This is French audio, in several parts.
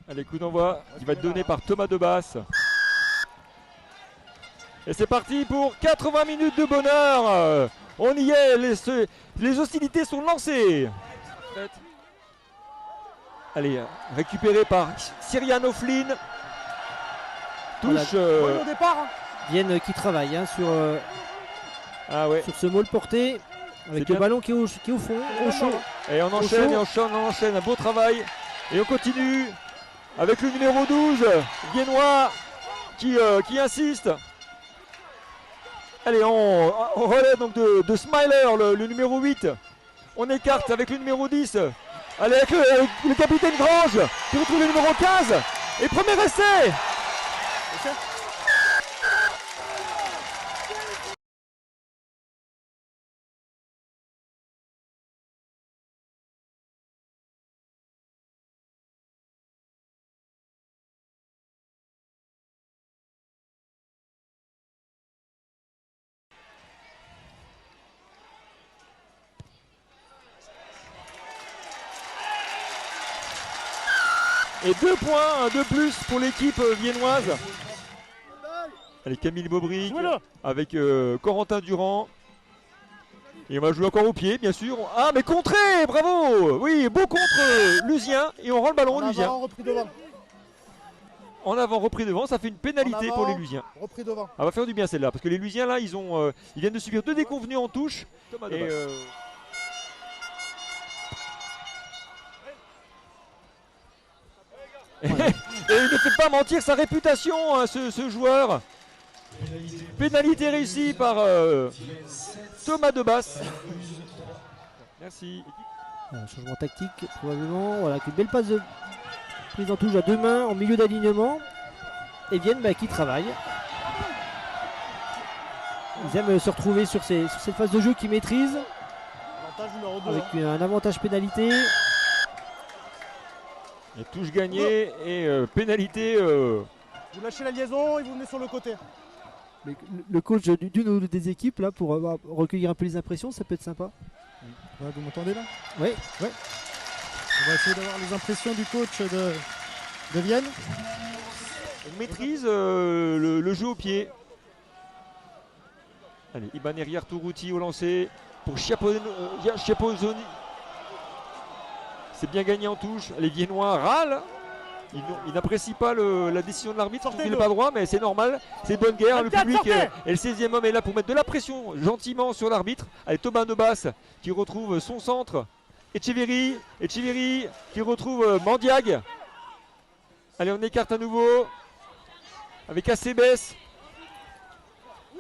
Allez, coup d'envoi qui va être donné par Thomas Debasse. Et c'est parti pour 80 minutes de bonheur. On y est, les hostilités sont lancées. Allez, récupéré par Siriano Flynn. Touche. Au départ. Vienne qui travaille sur ce maul porté. Avec le ballon qui est au fond, au chaud. Et on enchaîne, on enchaîne. Un beau travail. Et on continue avec le numéro 12, Viennois, qui insiste. Allez, on relève donc de Smiler, le numéro 8. On écarte avec le numéro 10. Allez, avec le capitaine Grange qui retrouve le numéro 15. Et premier essai. Et 2 points de plus pour l'équipe viennoise. Allez, Camille Bobrick avec Corentin Durand. Et on va jouer encore au pied, bien sûr. Ah, mais contré, bravo. Oui, beau contre Lusien. Et on rend le ballon au Lusien. En avant, repris devant, ça fait une pénalité pour les Lusiens. Repris devant. Ça va faire du bien celle-là, parce que les Lusiens, là, ils viennent de subir 2 déconvenus en touche. Et il ne fait pas mentir sa réputation, hein, ce joueur. Pénalité réussie par Thomas Debasse. Merci. Un changement tactique probablement. Voilà, une belle passe de prise en touche à 2 mains en milieu d'alignement. Et Vienne qui travaille. Ils aiment se retrouver sur cette phase de jeu qu'ils maîtrisent. Avec un avantage pénalité. Et touche gagnée et pénalité. Vous lâchez la liaison et vous venez sur le côté. Mais le coach d'une ou des équipes là pour recueillir un peu les impressions, ça peut être sympa. Ouais, vous m'entendez là? Oui. Ouais. On va essayer d'avoir les impressions du coach de Vienne. On maîtrise le jeu au pied. Allez, Ibaneri Arturuti au lancer pour Schiappozoni. C'est bien gagné en touche. Les Viennois râlent. Ils n'apprécient pas la décision de l'arbitre. Il n'est pas droit, mais c'est normal. C'est bonne guerre. Le public et le 16e homme est là pour mettre de la pression gentiment sur l'arbitre. Allez, Thomas Debasse qui retrouve son centre. Echeverry qui retrouve Mandiag. Allez, on écarte à nouveau avec Acebes.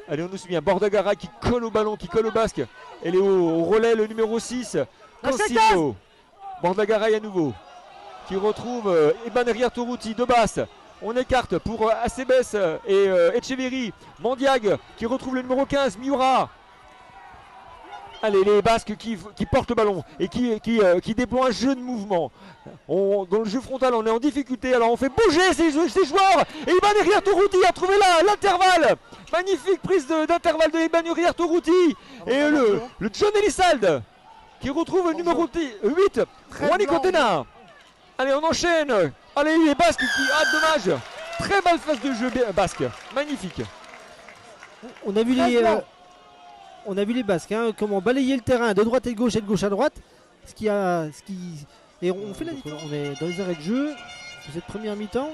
Allez, on nous suit bien. Bordagara qui colle au ballon, qui colle au basque. Elle est au relais, le numéro 6. Consiglio. Bordagara à nouveau qui retrouve Ibaneri Arturuti de basse. On écarte pour Acebes et Echeverry. Mandiag qui retrouve le numéro 15, Miura. Allez, les Basques qui portent le ballon et qui déploient un jeu de mouvement. Dans le jeu frontal, on est en difficulté. Alors on fait bouger ces joueurs. Et Ibaneri Arturuti a trouvé l'intervalle. Magnifique prise d'intervalle de Ibaneri Arturuti. Et le John Elissalde qui retrouve le numéro 8, Juan Icotena. Allez, on enchaîne. Allez, les Basques dommage. Très belle phase de jeu basque. Magnifique. On a vu les Basques, comment balayer le terrain de droite et de gauche à droite. Et on fait la différence. On est dans les arrêts de jeu de cette première mi-temps.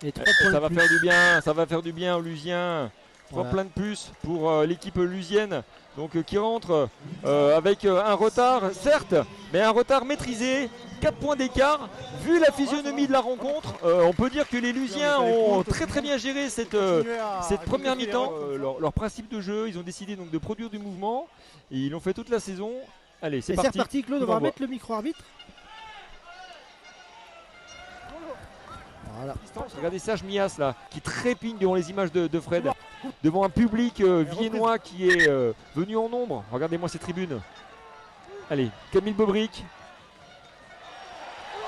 Et ça va faire du bien aux Lusiens. 3 points de plus pour l'équipe lusienne, donc qui rentre avec un retard, certes, mais un retard maîtrisé. 4 points d'écart. Vu la physionomie de la rencontre, on peut dire que les Lusiens ont très bien géré cette première mi-temps. Leur principe de jeu, ils ont décidé donc de produire du mouvement et ils l'ont fait toute la saison. Allez, c'est parti. C'est reparti, Claude, on va remettre le micro-arbitre. Voilà. Regardez Serge Mias là, qui trépigne devant les images de Fred, devant un public viennois qui est venu en nombre. Regardez-moi ces tribunes. Allez, Camille Bobrick.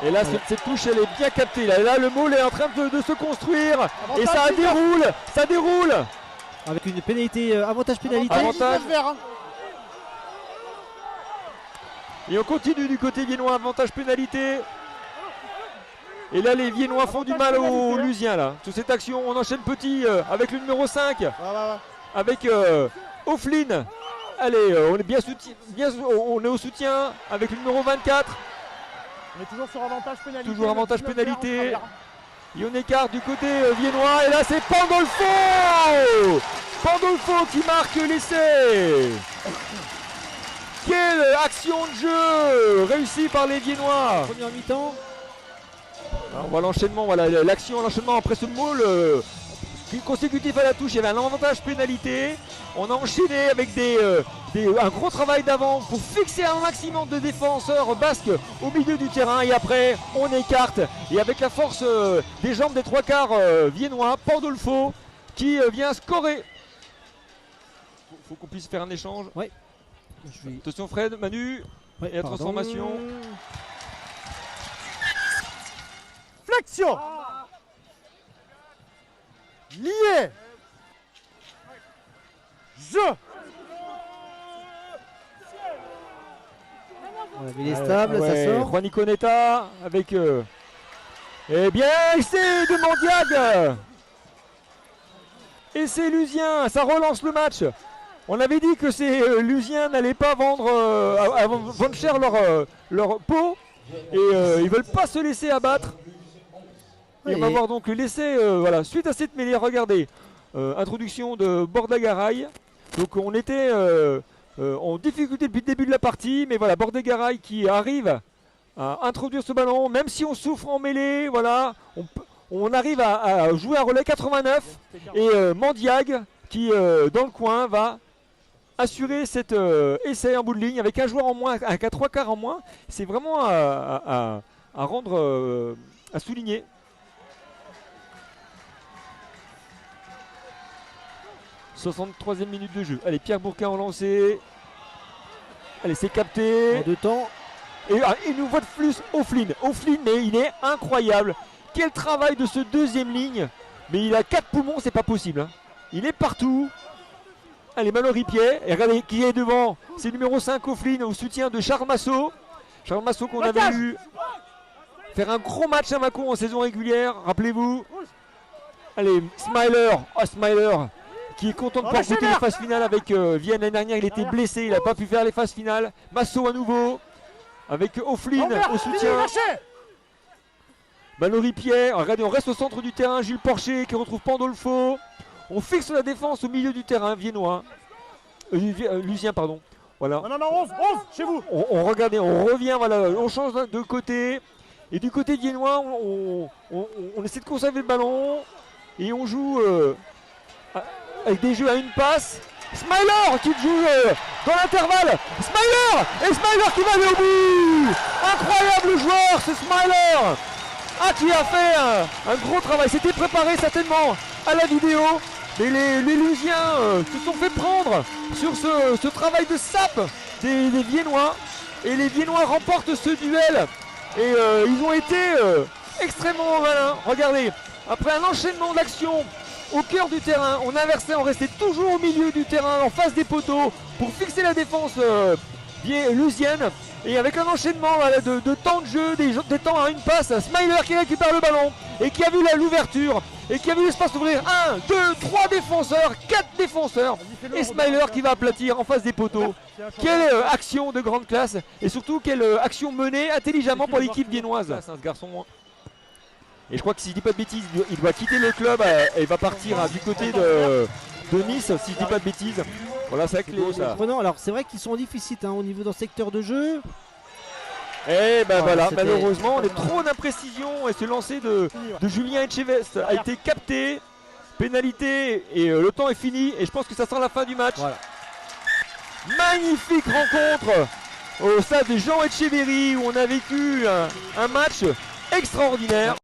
Et là, cette touche, elle est bien captée. Là, le moule est en train de se construire. Et ça déroule. Avec une pénalité, avantage pénalité. Avantage. Et on continue du côté viennois, avantage pénalité. Et là les viennois font du mal aux Lusiens là. Sur cette action, on enchaîne petit avec le numéro 5. Avec O'Flynn. Allez, on est bien on est au soutien avec le numéro 24. On est toujours sur avantage pénalité. Toujours avantage pénalité. Et on écarte du côté viennois. Et là c'est Pandolfo. Pandolfo qui marque l'essai. Quelle action de jeu réussie par les viennois. Première mi-temps. On voit l'enchaînement, voilà l'action, l'enchaînement après ce maul consécutif à la touche. Il y avait un avantage pénalité. On a enchaîné avec un gros travail d'avant pour fixer un maximum de défenseurs basques au milieu du terrain. Et après, on écarte. Et avec la force des jambes des trois quarts viennois, Pandolfo qui vient scorer. Faut qu'on puisse faire un échange. Ouais. Attention Fred, Manu. Ouais, et la transformation. Flexion. Lié. Jeu. Voilà, mais il est stable, ça sort. Juanico Netta avec eh bien essai de Mandiag. Et c'est Lusien, ça relance le match. On avait dit que ces Lusiens n'allaient pas vendre cher leur peau. Et ils veulent pas se laisser abattre. Et on va voir donc l'essai voilà, suite à cette mêlée. Regardez, introduction de Bordagaray. Donc on était en difficulté depuis le début de la partie, mais voilà, Bordagaray qui arrive à introduire ce ballon, même si on souffre en mêlée, voilà, on arrive à jouer un relais 89 et Mandiag qui dans le coin va assurer cet essai en bout de ligne avec un joueur en moins, avec un 3 quarts en moins. C'est vraiment à rendre, à souligner. « 63e minute de jeu. Allez, Pierre Bourquin en lancé. Allez, c'est capté. En deux temps. Et une nouvelle de plus O'Flynn. O'Flynn, mais il est incroyable. Quel travail de ce deuxième ligne. Mais il a 4 poumons, c'est pas possible. Hein. Il est partout. Allez, Mallory Pied. Et regardez qui est devant. C'est le numéro 5 O'Flynn au soutien de Charles Massot. Charles Massot qu'on avait vu faire un gros match à Mâcon en saison régulière. Rappelez-vous. Allez, Smiler. Oh, Smiler. Qui est content de pouvoir goûter les phases finales avec Vienne. L'année dernière, il était blessé, il n'a pas pu faire les phases finales. Massot à nouveau, avec O'Flynn au soutien. Mallory Pierre, regardez, on reste au centre du terrain. Jules Porcher qui retrouve Pandolfo. On fixe la défense au milieu du terrain, viennois. Lusien, pardon. Voilà. Non, 11, chez vous. On revient, voilà, on change de côté. Et du côté viennois, on essaie de conserver le ballon. Et on joue... avec des jeux à une passe. Smiler qui joue dans l'intervalle. Smiler. Et Smiler qui va aller au bout. Incroyable joueur ce Smiler. Qui a fait un gros travail. C'était préparé certainement à la vidéo. Mais les Lusiens se sont fait prendre sur ce travail de sape des viennois. Et les viennois remportent ce duel. Et ils ont été extrêmement malins. Regardez, après un enchaînement d'actions au cœur du terrain, on inversait, on restait toujours au milieu du terrain, en face des poteaux, pour fixer la défense lusienne. Et avec un enchaînement voilà, de temps de jeu, des temps à une passe, Smiler qui récupère le ballon et qui a vu l'ouverture et qui a vu l'espace ouvrir 1, 2, 3 défenseurs, 4 défenseurs. Et Smiler qui va aplatir en face des poteaux. Quelle action de grande classe et surtout quelle action menée intelligemment pour l'équipe viennoise. Ce garçon. Et je crois que si je dis pas de bêtises, il doit quitter le club et va partir du côté de Nice, si je dis pas de bêtises. Voilà, c'est clé ça. Alors c'est vrai qu'ils sont en déficit au niveau d'un secteur de jeu. Et ben voilà, malheureusement, on est trop d'imprécision et ce lancer de Julien Etchevest a été capté. Pénalité et le temps est fini et je pense que ça sent la fin du match. Voilà. Magnifique rencontre au stade de Jean Etcheverry où on a vécu un match extraordinaire.